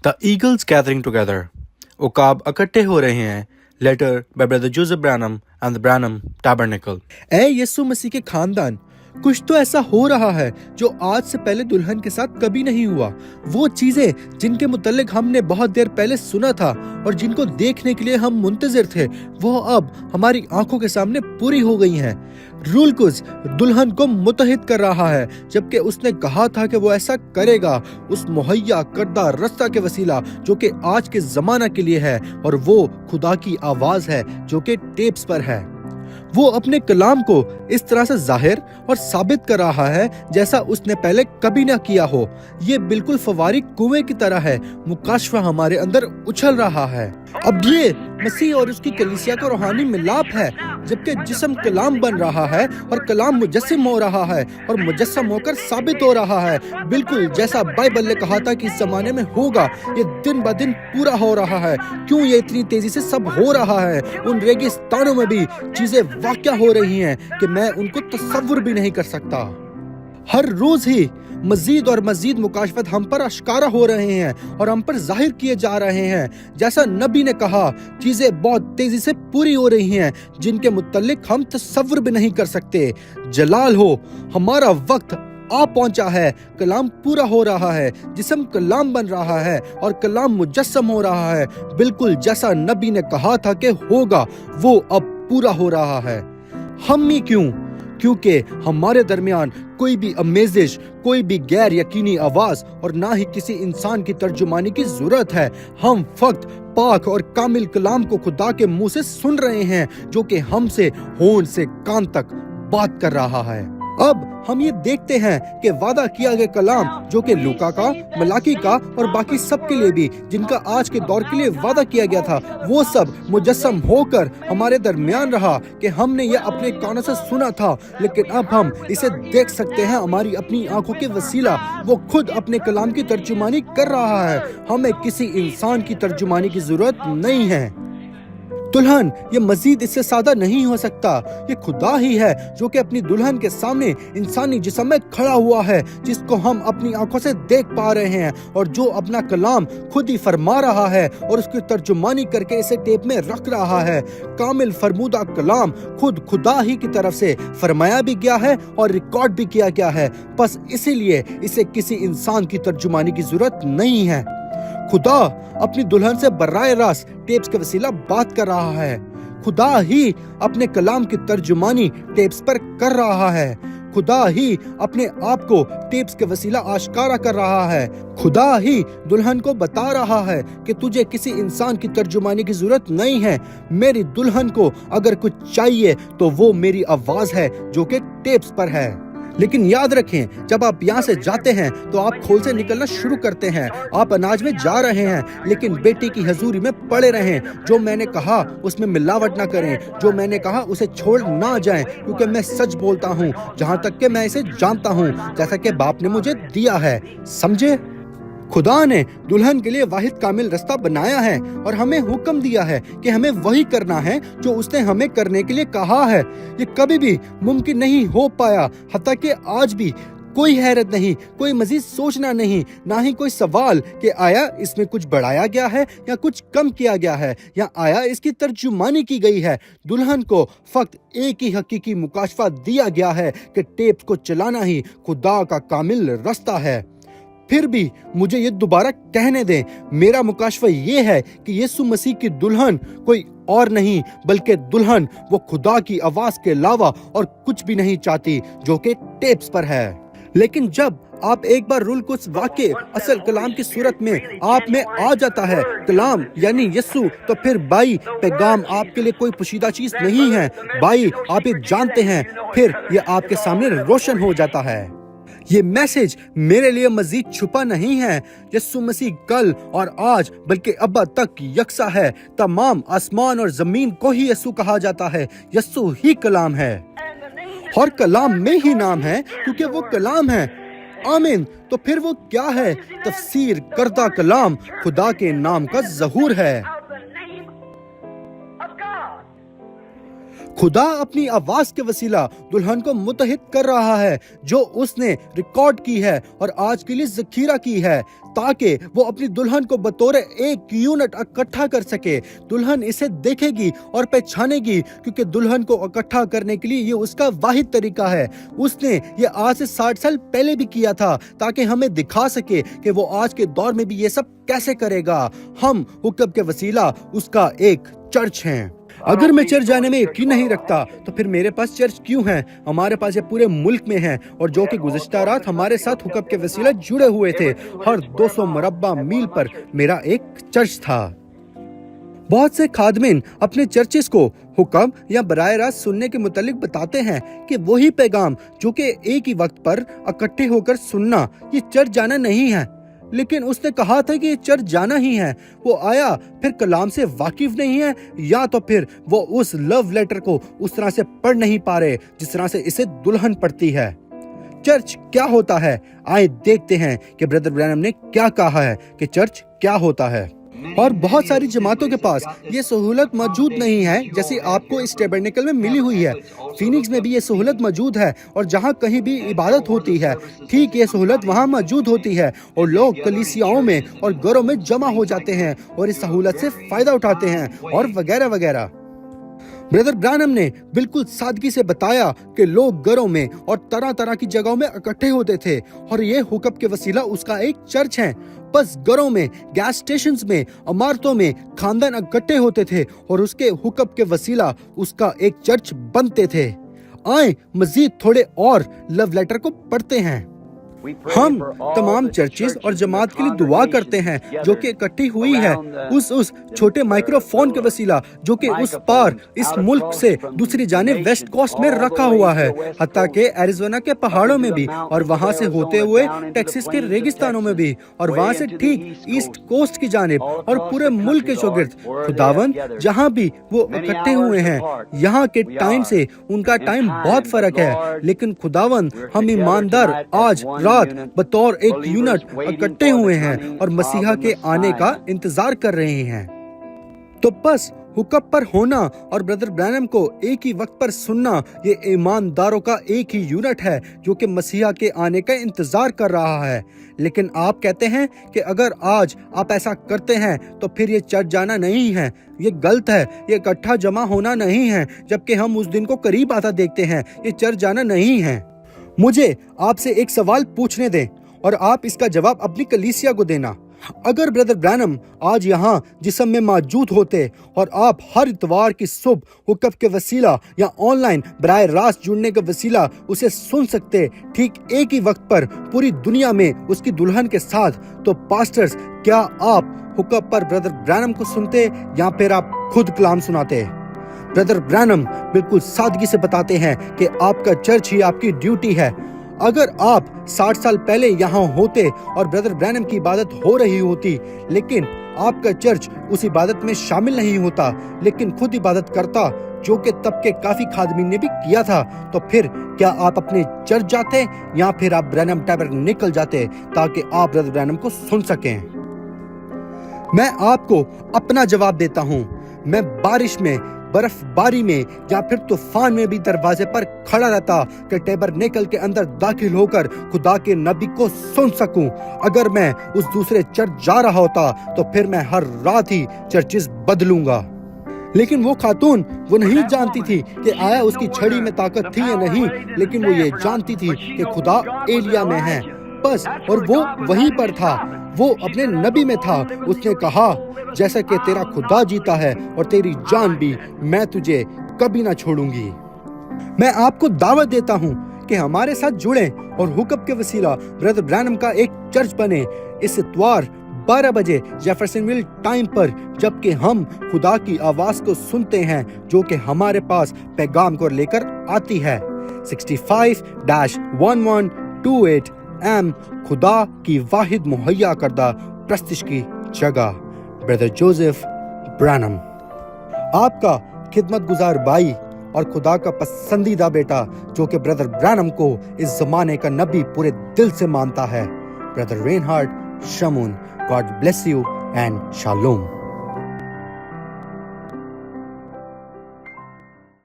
The eagles gathering together. उकाब इकट्ठे हो रहे हैं. Letter by Brother Joseph Branham and the Branham Tabernacle. ऐ यीशु मसीह के खानदान, कुछ तो ऐसा हो रहा है जो आज से पहले दुल्हन के साथ कभी नहीं हुआ। वो चीजें जिनके मुतल्लिक हमने बहुत देर पहले सुना था और जिनको देखने के लिए हम मुंतजिर थे, वो अब हमारी आंखों के सामने पूरी हो गई हैं। रूलकुस दुल्हन को मुतहिद कर रहा है, जबकि उसने कहा था कि वो ऐसा करेगा उस मुहैया करदा रास्ता के वसीला जो कि आज के जमाना के लिए है, और वो खुदा की आवाज है जो कि टेप्स पर है। वो अपने कलाम को इस तरह से जाहिर और साबित कर रहा है जैसा उसने पहले कभी ना किया हो। ये बिल्कुल फवारी कुएं की तरह है। मुकाशफा हमारे अंदर उछल रहा है। अब ये मसीह और उसकी कलीसिया का रूहानी मिलाप है, जबकि जिस्म कलाम बन रहा है और कलाम मुजस्सिम हो रहा है और मुजस्सम होकर साबित हो रहा है, बिल्कुल जैसा बाइबल ने कहा था कि इस जमाने में होगा। ये दिन ब दिन पूरा हो रहा है। क्यों ये इतनी तेजी से सब हो रहा है? उन रेगिस्तानों में भी चीजें वाक़या हो रही हैं कि मैं उनको तसव्वुर भी नहीं कर सकता। हर रोज ही मजीद और मजीद मुकाशफत हम पर अश्कारा हो रहे हैं और हम पर जाहिर किए जा रहे हैं। जैसा नबी ने कहा, चीजें बहुत तेजी से पूरी हो रही हैं जिनके मुतल्लिक हम तसव्वुर भी नहीं कर सकते। जलाल हो, हमारा वक्त आ पहुंचा है। कलाम पूरा हो रहा है, जिस्म कलाम बन रहा है और कलाम मुजस्सम हो रहा है, बिल्कुल जैसा नबी ने कहा था कि होगा, वो अब पूरा हो रहा है। हम ही क्यों? क्योंकि हमारे दरमियान कोई भी अमेजिश, कोई भी गैर यकीनी आवाज और ना ही किसी इंसान की तर्जुमानी की जरूरत है। हम फक्त पाक और कामिल कलाम को खुदा के मुंह से सुन रहे हैं जो कि हमसे होंठ से कान तक बात कर रहा है। अब हम ये देखते हैं कि वादा किया गया कलाम जो कि लूका का, मलाकी का और बाकी सब के लिए भी जिनका आज के दौर के लिए वादा किया गया था, वो सब मुजस्सम होकर हमारे दरमियान रहा कि हमने ये अपने कानों से सुना था, लेकिन अब हम इसे देख सकते हैं हमारी अपनी आंखों के वसीला। वो खुद अपने कलाम की तर्जुमानी कर रहा है। हमें किसी इंसान की तर्जुमानी की जरूरत नहीं है। दुल्हन ये मजीद इससे सादा नहीं हो सकता। ये खुदा ही है जो कि अपनी दुल्हन के सामने इंसानी जिस्म में खड़ा हुआ है, जिसको हम अपनी आंखों से देख पा रहे हैं और जो अपना कलाम खुद ही फरमा रहा है और उसकी तर्जुमानी करके इसे टेप में रख रहा है। कामिल फरमूदा कलाम खुद खुदा ही की तरफ से फरमाया भी गया है और रिकॉर्ड भी किया गया है। बस इसीलिए इसे किसी इंसान की तर्जुमानी की जरूरत नहीं है। खुदा अपनी दुल्हन से बर्राए रास्त टेप्स के वसीला बात कर रहा है। खुदा ही अपने कलाम की तर्जुमानी टेप्स पर कर रहा है। खुदा ही अपने आप को टेप्स के वसीला आश्कारा कर रहा है। खुदा ही दुल्हन को बता रहा है कि तुझे किसी इंसान की तर्जुमानी की जरूरत नहीं है। मेरी दुल्हन को अगर कुछ चाहिए तो वो मेरी आवाज है जो कि टेप्स पर है। लेकिन याद रखें, जब आप यहाँ से जाते हैं तो आप खोल से निकलना शुरू करते हैं। आप अनाज में जा रहे हैं, लेकिन बेटी की हजूरी में पड़े रहें। जो मैंने कहा उसमें मिलावट ना करें, जो मैंने कहा उसे छोड़ ना जाएं, क्योंकि मैं सच बोलता हूँ जहाँ तक कि मैं इसे जानता हूँ, जैसा कि बाप ने मुझे दिया है। समझे? खुदा ने दुल्हन के लिए वाहिद कामिल रास्ता बनाया है और हमें हुक्म दिया है कि हमें वही करना है जो उसने हमें करने के लिए कहा है। ये कभी भी मुमकिन नहीं हो पाया, हत्ता कि आज भी कोई हैरत नहीं, कोई मजीद सोचना नहीं, ना ही कोई सवाल कि आया इसमें कुछ बढ़ाया गया है या कुछ कम किया गया है या आया इसकी तर्जुमानी की गई है। दुल्हन को फक्त एक ही हकीकी मुकाशफा दिया गया है कि टेप को चलाना ही खुदा का कामिल रास्ता है। फिर भी मुझे ये दोबारा कहने दें, मेरा मुकाशफा ये है कि यीशु मसीह की दुल्हन कोई और नहीं बल्कि दुल्हन वो खुदा की आवाज के अलावा और कुछ भी नहीं चाहती, जो कि टेप्स पर है। लेकिन जब आप एक बार रूल कुछ वाक्य असल कलाम की सूरत में आप में आ जाता है, कलाम यानी यीशु, तो फिर भाई पैगाम आपके लिए कोई पोशीदा चीज नहीं है। भाई आप ये जानते हैं, फिर ये आपके सामने रोशन हो जाता है। ये मैसेज मेरे लिए मजीद छुपा नहीं है। यीशु मसीह कल और आज बल्कि अब तक यकसा है। तमाम आसमान और जमीन को ही यीशु कहा जाता है। यीशु ही कलाम है और कलाम में ही नाम है क्योंकि वो कलाम है। आमीन। तो फिर वो क्या है? तफसीर करदा कलाम खुदा के नाम का ज़हूर है। खुदा अपनी आवाज के वसीला दुल्हन को मुत्तहिद कर रहा है जो उसने रिकॉर्ड की है और आज के लिए जखीरा की है, ताकि वो अपनी दुल्हन को बतौर एक यूनिट इकट्ठा कर सके। दुल्हन इसे देखेगी और पहचानेगी, क्योंकि दुल्हन को इकट्ठा करने के लिए ये उसका वाहिद तरीका है। उसने ये आज से 60 साल पहले भी किया था, ताकि हमें दिखा सके कि वो आज के दौर में भी ये सब कैसे करेगा। हम हुक्म के वसीला उसका एक चर्च हैं। अगर मैं चर्च जाने में यकीन नहीं रखता तो फिर मेरे पास चर्च क्यों है? हमारे पास ये पूरे मुल्क में है, और जो कि गुज़िश्ता रात हमारे साथ हुक्म के वसीला जुड़े हुए थे। हर 200 मुरब्बा मील पर मेरा एक चर्च था। बहुत से खादमिन अपने चर्चेस को हुक्म या बराह रास्त सुनने के मुतालिक बताते हैं कि वही पैगाम जो कि एक ही वक्त पर इकट्ठे होकर सुनना, ये चर्च जाना नहीं है। लेकिन उसने कहा था कि ये चर्च जाना ही है। वो आया फिर कलाम से वाकिफ नहीं है, या तो फिर वो उस लव लेटर को उस तरह से पढ़ नहीं पा रहे जिस तरह से इसे दुल्हन पढ़ती है। चर्च क्या होता है? आए देखते हैं कि ब्रदर ब्रैनम ने क्या कहा है कि चर्च क्या होता है। और बहुत सारी जमातों के पास ये सहूलत मौजूद नहीं है जैसे आपको इस टैबरनेकल में मिली हुई है। फीनिक्स में भी ये सहूलत मौजूद है, और जहाँ कहीं भी इबादत होती है ठीक ये सहूलत वहाँ मौजूद होती है, और लोग कलीसियाओं में और घरों में जमा हो जाते हैं और इस सहूलत से फायदा उठाते हैं और वगैरह वगैरह। ब्रदर ब्रैनम ने बिल्कुल सादगी से बताया कि लोग घरों में और तरह तरह की जगहों में इकट्ठे होते थे, और ये हुक्म के वसीला उसका एक चर्च है। बस घरों में, गैस स्टेशंस में, इमारतों में खानदान इकट्ठे होते थे और उसके हुक्म के वसीला उसका एक चर्च बनते थे। आए मजीद थोड़े और लव लेटर को पढ़ते हैं। हम तमाम चर्चेस और जमात के लिए दुआ करते हैं जो कि इकट्ठी हुई है उस छोटे माइक्रोफोन के वसीला जो कि उस पार इस मुल्क से दूसरी जानिब वेस्ट कोस्ट में रखा हुआ है, हत्ता के एरिज़ोना के पहाड़ों में भी, और वहां से होते हुए टेक्सास के रेगिस्तानों में भी, और वहां से ठीक ईस्ट कोस्ट की जानिब, और पूरे मुल्क के शोगिर्द खुदावन जहां भी वो इकट्ठे हुए हैं। यहाँ के टाइम से उनका टाइम बहुत फर्क है, लेकिन खुदावन हम ईमानदार आज रात बतौर एक यूनिट इकट्ठे हुए हैं और मसीहा के आने का इंतजार कर रहे हैं। तो बस हुक्म पर होना और ब्रदर ब्रैनम को एक ही वक्त पर सुनना, ये ईमानदारों का एक ही यूनिट है जो कि मसीहा के आने का इंतजार कर रहा है। लेकिन आप कहते हैं कि अगर आज आप ऐसा करते हैं तो फिर ये चर्च जाना नहीं है। ये गलत है, ये इकट्ठा जमा होना नहीं है, जबकि हम उस दिन को करीब आता देखते हैं। ये चर्च जाना नहीं है। मुझे आपसे एक सवाल पूछने दें और आप इसका जवाब अपनी कलीसिया को देना। अगर ब्रदर ब्रैनम आज यहाँ जिस्म में मौजूद होते और आप हर इतवार की सुबह हुक्म के वसीला या ऑनलाइन बराह रास्त जुड़ने के वसीला उसे सुन सकते ठीक एक ही वक्त पर पूरी दुनिया में उसकी दुल्हन के साथ, तो पास्टर्स क्या आप हुक्म पर ब्रदर ब्रैनम को सुनते या फिर आप खुद कलाम सुनाते? ब्रदर ब्रैनम बिल्कुल सादगी से बताते हैं कि आपका चर्च ही आपकी ड्यूटी है। अगर आप 60 साल पहले यहाँ होते और ब्रदर ब्रैनम की इबादत हो रही होती, लेकिन आपका चर्च उस इबादत में शामिल नहीं होता लेकिन खुद इबादत करता, जो कि तब के काफी खादमीन ने भी किया था, तो फिर क्या आप अपने चर्च जाते या फिर आप ब्रैनम टैबरनेकल जाते ताकि आप ब्रदर ब्रैनम को सुन सकें? मैं आपको अपना जवाब देता हूँ। मैं बारिश में, बर्फबारी में या फिर तूफान में भी दरवाजे पर खड़ा रहता कि टैबरनेकल के अंदर दाखिल होकर खुदा के नबी को सुन सकूं। अगर मैं उस दूसरे चर्च जा रहा होता तो फिर मैं हर रात ही चर्चेस बदलूंगा। लेकिन वो खातून वो नहीं जानती थी कि आया उसकी छड़ी में ताकत थी या नहीं, लेकिन वो ये जानती थी कि खुदा एलिया में है बस, और वो वहीं पर था, वो अपने नबी में था। उसने कहा, जैसा कि तेरा खुदा जीता है और तेरी जान भी, मैं तुझे कभी ना छोड़ूंगी। मैं आपको दावत देता हूँ कि हमारे साथ जुड़ें और हुक्म के वसीला ब्रदर ब्रैनम का एक चर्च बने इस इतवार 12 बजे जेफरसनविल टाइम पर, जबकि हम खुदा की आवाज को सुनते हैं जो कि हमारे पास पैगाम को लेकर आती है। 65-1128 एम खुदा की वाहिद मुहैया करदा प्रस्तिश की जगह, ब्रदर जोसेफ ब्रैनम। आपका खिदमत गुजार भाई और खुदा का पसंदीदा बेटा जो कि ब्रदर ब्रैनम को इस जमाने का नबी पूरे दिल से मानता है, brother Reinhard Shamoon. God bless you and shalom.